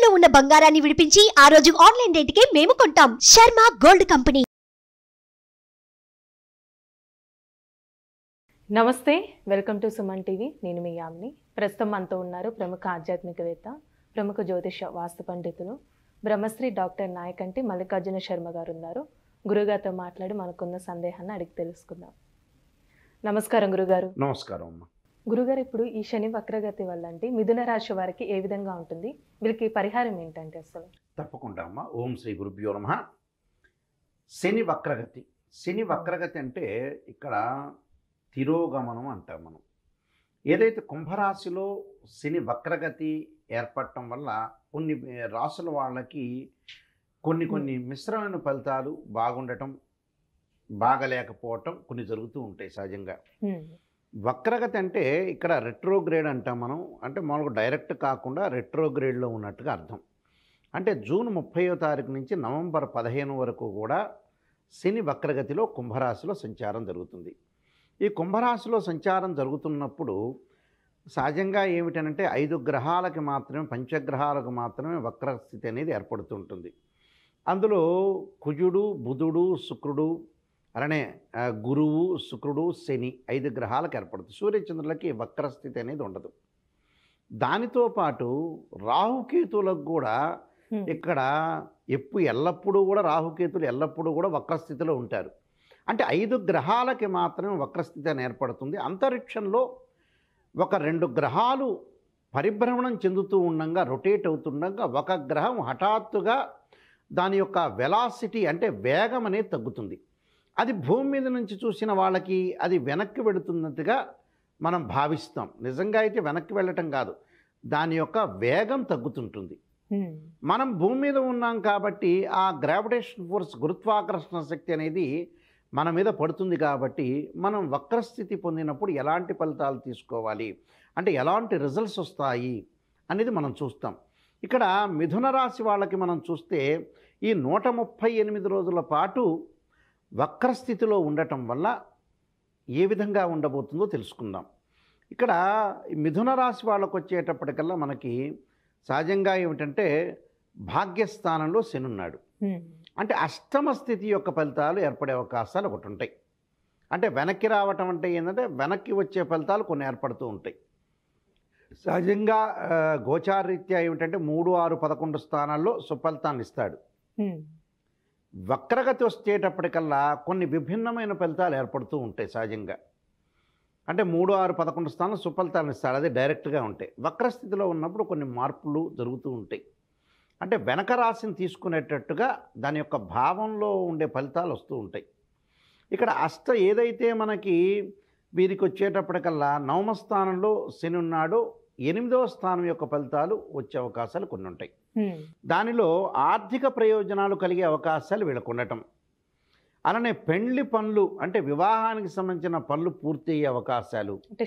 తాకట్టులో ఉన్న బంగారాన్ని విడిపించి ఆ రోజు ఆన్లైన్ రేటుకే మేము కొంటాం. Sharma gold company. నమస్తే, వెల్కమ్ టు సుమన్ టీవీ. నేను మీ యామ్ని. ప్రస్తుతం మనతో ఉన్నారు ప్రముఖ ఆధ్యాత్మికవేత్త, ప్రముఖ జ్యోతిష వాస్తు పండితులు, బ్రహ్మశ్రీ డాక్టర్ నాయకంటి మల్లికార్జున శర్మ గారు ఉన్నారు. గురుగారితో మాట్లాడి మనకున్న సందేహాన్ని అడిగి తెలుసుకుందాం. నమస్కారం గురుగారు. నమస్కారం అమ్మ. గురుగారు, ఇప్పుడు ఈ శని వక్రగతి వల్ల అంటే మిథున రాశి వారికి ఏ విధంగా ఉంటుంది? వీళ్ళకి పరిహారం ఏంటంటే అసలు? తప్పకుండా అమ్మ. ఓం శ్రీ గురుభ్యో నమః. శని వక్రగతి. శని వక్రగతి అంటే ఇక్కడ తిరోగమనం అంటాం మనం. ఏదైతే కుంభరాశిలో శని వక్రగతి ఏర్పడటం వల్ల కొన్ని రాసుల వాళ్ళకి కొన్ని మిశ్రమైన ఫలితాలు బాగుండటం, బాగలేకపోవటం కొన్ని జరుగుతూ ఉంటాయి సహజంగా. వక్రగతి అంటే ఇక్కడ రెట్రోగ్రేడ్ అంటాం మనం. అంటే మామూలుగా డైరెక్ట్ కాకుండా రెట్రోగ్రేడ్లో ఉన్నట్టుగా అర్థం. అంటే జూన్ 30వ తారీఖు నుంచి నవంబర్ 15 వరకు కూడా శని వక్రగతిలో కుంభరాశిలో సంచారం జరుగుతుంది. ఈ కుంభరాశిలో సంచారం జరుగుతున్నప్పుడు సహజంగా ఏమిటనంటే 5 గ్రహాలకి మాత్రమే, పంచగ్రహాలకు మాత్రమే వక్రస్థితి అనేది ఏర్పడుతుంటుంది. అందులో కుజుడు, బుధుడు, శుక్రుడు, అలానే గురువు, శుక్రుడు, శని 5 గ్రహాలకు ఏర్పడుతుంది. సూర్యచంద్రులకి వక్రస్థితి అనేది ఉండదు. దానితో పాటు రాహుకేతులకు కూడా ఇక్కడ ఎల్లప్పుడూ కూడా రాహుకేతులు ఎల్లప్పుడూ కూడా వక్రస్థితిలో ఉంటారు. అంటే 5 గ్రహాలకి మాత్రమే వక్రస్థితి అని ఏర్పడుతుంది. అంతరిక్షంలో ఒక 2 గ్రహాలు పరిభ్రమణం చెందుతూ ఉండగా, రొటేట్ అవుతుండగా ఒక గ్రహం హఠాత్తుగా దాని యొక్క వెలాసిటీ అంటే వేగం అనేది తగ్గుతుంది. అది భూమి మీద నుంచి చూసిన వాళ్ళకి అది వెనక్కి వెళుతున్నట్టుగా మనం భావిస్తాం. నిజంగా అయితే వెనక్కి వెళ్ళటం కాదు, దాని యొక్క వేగం తగ్గుతుంటుంది. మనం భూమి మీద ఉన్నాం కాబట్టి ఆ గ్రావిటేషన్ ఫోర్స్, గురుత్వాకర్షణ శక్తి అనేది మన మీద పడుతుంది. కాబట్టి మనం వక్రస్థితి పొందినప్పుడు ఎలాంటి ఫలితాలు తీసుకోవాలి, అంటే ఎలాంటి రిజల్ట్స్ వస్తాయి అనేది మనం చూస్తాం. ఇక్కడ మిథున రాశి వాళ్ళకి మనం చూస్తే ఈ 138 రోజుల పాటు వక్రస్థితిలో ఉండటం వల్ల ఏ విధంగా ఉండబోతుందో తెలుసుకుందాం. ఇక్కడ మిథున రాశి వాళ్ళకు వచ్చేటప్పటికల్లా మనకి సహజంగా ఏమిటంటే భాగ్యస్థానంలో శని ఉన్నాడు. అంటే అష్టమ స్థితి యొక్క ఫలితాలు ఏర్పడే అవకాశాలు ఒకటి ఉంటాయి. అంటే వెనక్కి రావటం అంటే ఏంటంటే వెనక్కి వచ్చే ఫలితాలు కొన్ని ఏర్పడుతూ ఉంటాయి. సహజంగా గోచారరీత్యా ఏమిటంటే 3, 6, 11 స్థానాల్లో సుఫలితాన్ని ఇస్తాడు. వక్రగతి వచ్చేటప్పటికల్లా కొన్ని విభిన్నమైన ఫలితాలు ఏర్పడుతూ ఉంటాయి సహజంగా. అంటే 3, 6, 11 స్థానాలు సుఫలితాలను ఇస్తాడు, అది డైరెక్ట్గా ఉంటాయి. వక్రస్థితిలో ఉన్నప్పుడు కొన్ని మార్పులు జరుగుతూ ఉంటాయి. అంటే వెనక రాశిని తీసుకునేటట్టుగా దాని యొక్క భావంలో ఉండే ఫలితాలు వస్తూ ఉంటాయి. ఇక్కడ ఏదైతే మనకి వీరికి వచ్చేటప్పటికల్లా 9వ స్థానంలో శని ఉన్నాడో 8వ స్థానం యొక్క ఫలితాలు వచ్చే అవకాశాలు కొన్ని ఉంటాయి. దానిలో ఆర్థిక ప్రయోజనాలు కలిగే అవకాశాలు వీళ్ళకు ఉండటం, అలానే పెండ్లి పనులు అంటే వివాహానికి సంబంధించిన పనులు పూర్తి అయ్యే అవకాశాలు, అంటే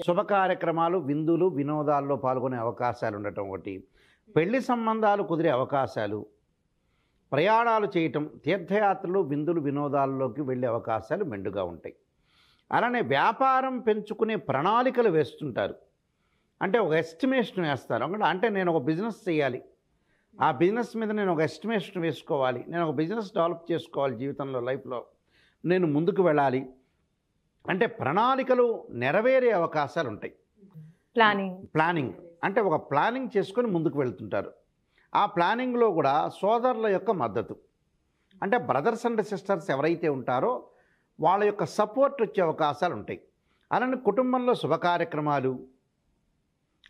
శుభ కార్యక్రమాలు, విందులు, వినోదాల్లో పాల్గొనే అవకాశాలు ఉండటం ఒకటి, పెళ్లి సంబంధాలు కుదిరే అవకాశాలు, ప్రయాణాలు చేయటం, తీర్థయాత్రలు, విందులు, వినోదాల్లోకి వెళ్ళే అవకాశాలు మెండుగా ఉంటాయి. అలానే వ్యాపారం పెంచుకునే ప్రణాళికలు వేస్తుంటారు. అంటే ఒక ఎస్టిమేషన్ వేస్తారు. అంటే నేను ఒక బిజినెస్ చేయాలి, ఆ బిజినెస్ మీద నేను ఒక ఎస్టిమేషన్ వేసుకోవాలి, నేను ఒక బిజినెస్ డెవలప్ చేసుకోవాలి, జీవితంలో లైఫ్లో నేను ముందుకు వెళ్ళాలి అంటే ప్రణాళికలు నెరవేరే అవకాశాలు ఉంటాయి. ప్లానింగ్ అంటే ఒక ప్లానింగ్ చేసుకొని ముందుకు వెళ్తుంటారు. ఆ ప్లానింగ్లో కూడా సోదరుల యొక్క మద్దతు, అంటే బ్రదర్స్ అండ్ సిస్టర్స్ ఎవరైతే ఉంటారో వాళ్ళ యొక్క సపోర్ట్ వచ్చే అవకాశాలు ఉంటాయి. అలానే కుటుంబంలో శుభ కార్యక్రమాలు,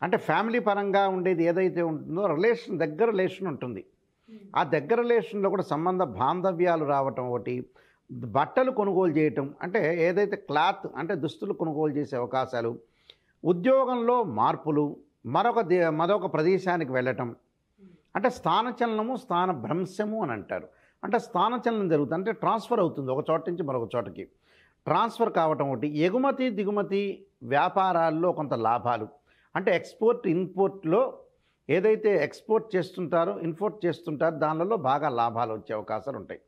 అంటే ఫ్యామిలీ పరంగా ఉండేది ఏదైతే ఉంటుందో దగ్గర రిలేషన్ ఉంటుంది. ఆ దగ్గర రిలేషన్లో కూడా సంబంధ బాంధవ్యాలు రావటం ఒకటి, బట్టలు కొనుగోలు చేయటం, అంటే ఏదైతే క్లాత్ అంటే దుస్తులు కొనుగోలు చేసే అవకాశాలు, ఉద్యోగంలో మార్పులు, మరొక ప్రదేశానికి వెళ్ళటం, అంటే స్థానచలనము, స్థానభ్రంశము అని అంటారు. అంటే స్థానచలనం జరుగుతుంది, అంటే ట్రాన్స్ఫర్ అవుతుంది ఒక చోట నుంచి మరొక చోటకి ట్రాన్స్ఫర్ కావటం ఒకటి. ఎగుమతి దిగుమతి వ్యాపారాల్లో కొంత లాభాలు, అంటే ఎక్స్పోర్ట్ ఇంపోర్ట్లో ఏదైతే ఎక్స్పోర్ట్ చేస్తుంటారో ఇంపోర్ట్ చేస్తుంటారో దానిలో బాగా లాభాలు వచ్చే అవకాశాలు ఉంటాయి.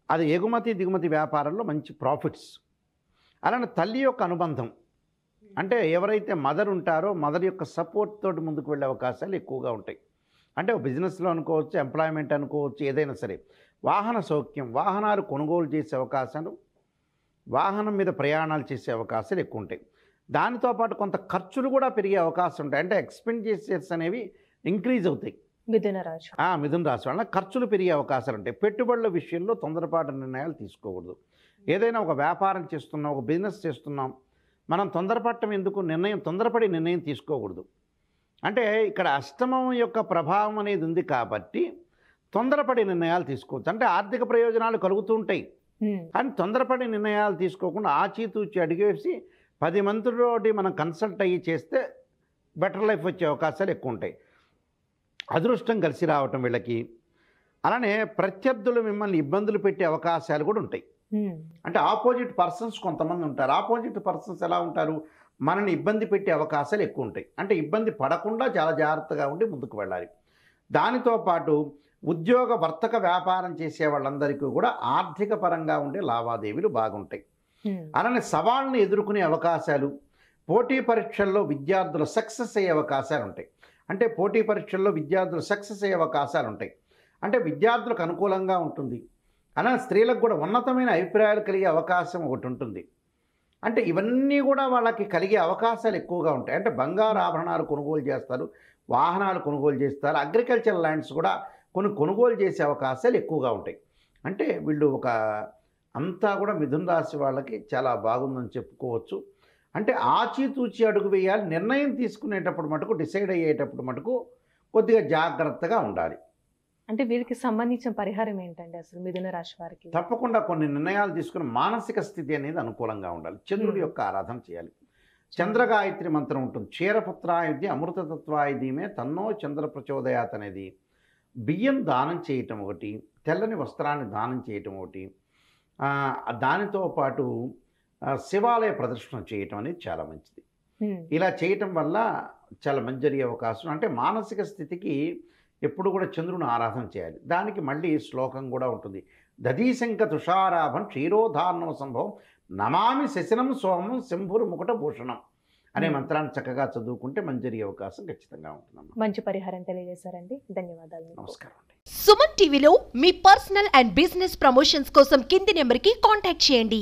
అది ఎగుమతి దిగుమతి వ్యాపారంలో మంచి ప్రాఫిట్స్. అలానే తల్లి యొక్క అనుబంధం, అంటే ఎవరైతే మదర్ ఉంటారో మదర్ యొక్క సపోర్ట్ తోటి ముందుకు వెళ్ళే అవకాశాలు ఎక్కువగా ఉంటాయి. అంటే బిజినెస్లో అనుకోవచ్చు, ఎంప్లాయ్మెంట్ అనుకోవచ్చు, ఏదైనా సరే. వాహన సౌఖ్యం, వాహనాలు కొనుగోలు చేసే అవకాశాలు, వాహనం మీద ప్రయాణాలు చేసే అవకాశాలు ఎక్కువ ఉంటాయి. దానితో పాటు కొంత ఖర్చులు కూడా పెరిగే అవకాశం ఉంటాయి. అంటే ఎక్స్పెండిచర్స్ అనేవి ఇంక్రీజ్ అవుతాయి. మిథున రాశి మిథున రాశి వలన ఖర్చులు పెరిగే అవకాశాలు ఉంటాయి. పెట్టుబడుల విషయంలో తొందరపాటు నిర్ణయాలు తీసుకోకూడదు. ఏదైనా ఒక వ్యాపారం చేస్తున్నాం, ఒక బిజినెస్ చేస్తున్నాం, మనం తొందరపడి నిర్ణయం తీసుకోకూడదు. అంటే ఇక్కడ అష్టమం యొక్క ప్రభావం అనేది ఉంది కాబట్టి తొందరపడి నిర్ణయాలు తీసుకోవచ్చు. అంటే ఆర్థిక ప్రయోజనాలు కలుగుతూ ఉంటాయి, కానీ తొందరపడి నిర్ణయాలు తీసుకోకుండా ఆచితూచి అడిగేసి 10 మందితోటి మనం కన్సల్ట్ అయ్యి చేస్తే బెటర్ లైఫ్ వచ్చే అవకాశాలు ఎక్కువ ఉంటాయి. అదృష్టం కలిసి రావటం వీళ్ళకి. అలానే ప్రత్యర్థులు మిమ్మల్ని ఇబ్బందులు పెట్టే అవకాశాలు కూడా ఉంటాయి. అంటే ఆపోజిట్ పర్సన్స్ కొంతమంది ఉంటారు. ఆపోజిట్ పర్సన్స్ ఎలా ఉంటారు, మనల్ని ఇబ్బంది పెట్టే అవకాశాలు ఎక్కువ ఉంటాయి. అంటే ఇబ్బంది పడకుండా చాలా జాగ్రత్తగా ఉండి ముందుకు వెళ్ళాలి. దానితో పాటు ఉద్యోగ వర్తక వ్యాపారం చేసే వాళ్ళందరికీ కూడా ఆర్థిక పరంగా ఉండే లావాదేవీలు బాగుంటాయి. అలానే సవాళ్ళని ఎదుర్కొనే అవకాశాలు, పోటీ పరీక్షల్లో విద్యార్థులు సక్సెస్ అయ్యే అవకాశాలు ఉంటాయి. అంటే పోటీ పరీక్షల్లో విద్యార్థులు సక్సెస్ అయ్యే అవకాశాలు ఉంటాయి. అంటే విద్యార్థులకు అనుకూలంగా ఉంటుంది. అలానే స్త్రీలకు కూడా ఉన్నతమైన అభిప్రాయాలు కలిగే అవకాశం ఒకటి ఉంటుంది. అంటే ఇవన్నీ కూడా వాళ్ళకి కలిగే అవకాశాలు ఎక్కువగా ఉంటాయి. అంటే బంగారు ఆభరణాలు కొనుగోలు చేస్తారు, వాహనాలు కొనుగోలు చేస్తారు, అగ్రికల్చర్ ల్యాండ్స్ కూడా కొనుగోలు చేసే అవకాశాలు ఎక్కువగా ఉంటాయి. అంటే వీళ్ళు అంతా కూడా మిథున రాశి వాళ్ళకి చాలా బాగుందని చెప్పుకోవచ్చు. అంటే ఆచితూచి అడుగు వేయాలి. నిర్ణయం తీసుకునేటప్పుడు మటుకు, డిసైడ్ అయ్యేటప్పుడు మటుకు కొద్దిగా జాగ్రత్తగా ఉండాలి. అంటే వీరికి సంబంధించిన పరిహారం ఏంటండి అసలు మిథున రాశి వారికి? తప్పకుండా కొన్ని నిర్ణయాలు తీసుకుని మానసిక స్థితి అనేది అనుకూలంగా ఉండాలి. చంద్రుడి యొక్క ఆరాధన చేయాలి. చంద్రగాయత్రి మంత్రం ఉంటుంది. క్షీరపుత్రాయుధి అమృతతత్వాయుధీమే తన్నో చంద్ర ప్రచోదయాత్ అనేది. బియ్యం దానం చేయటం ఒకటి, తెల్లని వస్త్రాన్ని దానం చేయటం ఒకటి, దానితో పాటు శివాలయ ప్రదర్శన చేయటం అనేది చాలా మంచిది. ఇలా చేయటం వల్ల చాలా మంచి జరిగే అవకాశం. అంటే మానసిక స్థితికి ఎప్పుడు కూడా చంద్రుని ఆరాధన చేయాలి. దానికి మళ్ళీ శ్లోకం కూడా ఉంటుంది. దధీశంక తుషారాభం క్షీరోధార్ణవ సంభవం నమామి శశనం సోమం శంభురు ముకుట భూషణం అనే మంత్రాన్ని చక్కగా చదువుకుంటే మంచి జరిగే అవకాశం ఖచ్చితంగా ఉంటుందమ్మా. మంచి పరిహారం తెలియజేశారండి, ధన్యవాదాలు. నమస్కారం అండి. సుమన్ టీవీలో మీ పర్సనల్ అండ్ బిజినెస్ ప్రమోషన్స్ కోసం కింది నెంబర్కి కాంటాక్ట్ చేయండి.